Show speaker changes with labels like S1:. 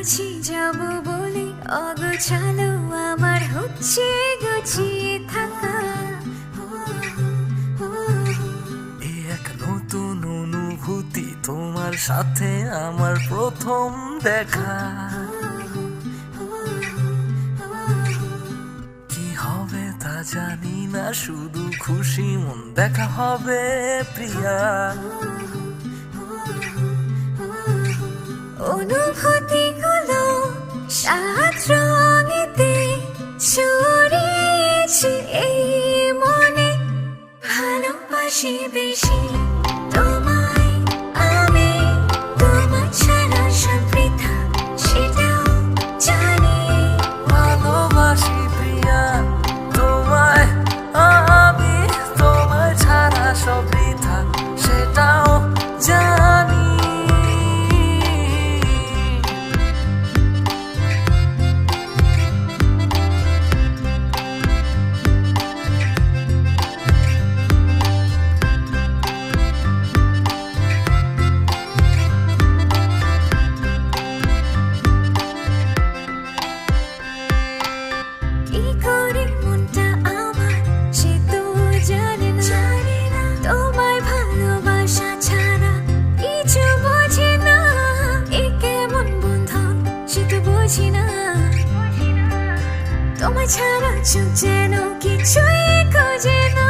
S1: ভাবছি যাব বলে অগোছালো আমার হচ্ছে গুছিয়ে থাকা।
S2: এ এক নতুন অনুভূতি, তোমার সাথে আমার প্রথম দেখা। কি হবে তা জানি না, শুধু খুশি মন দেখা হবে প্রিয়া।
S1: অনুভূতিগুলো সাত রঙেতে ছড়িয়েছে এই মনে, ভালোবাসি বেশি তোমায় আমি, তোমার ছাড়া সব বৃথা সেটাও জানি।
S2: ভালোবাসি প্রিয়া তোমায় আমি, তোমায় ছাড়া সব বৃথা সেটাও জানি।
S1: কি করে মনটা আমার সে তো জানে না, তোমায় ভালোবাসা ছাড়া কিছু বোঝে না। এ কেমন বন্ধন সে তো বুঝি না, তোমায় ছাড়া চোখ যেন কিছুই খোঁজে না।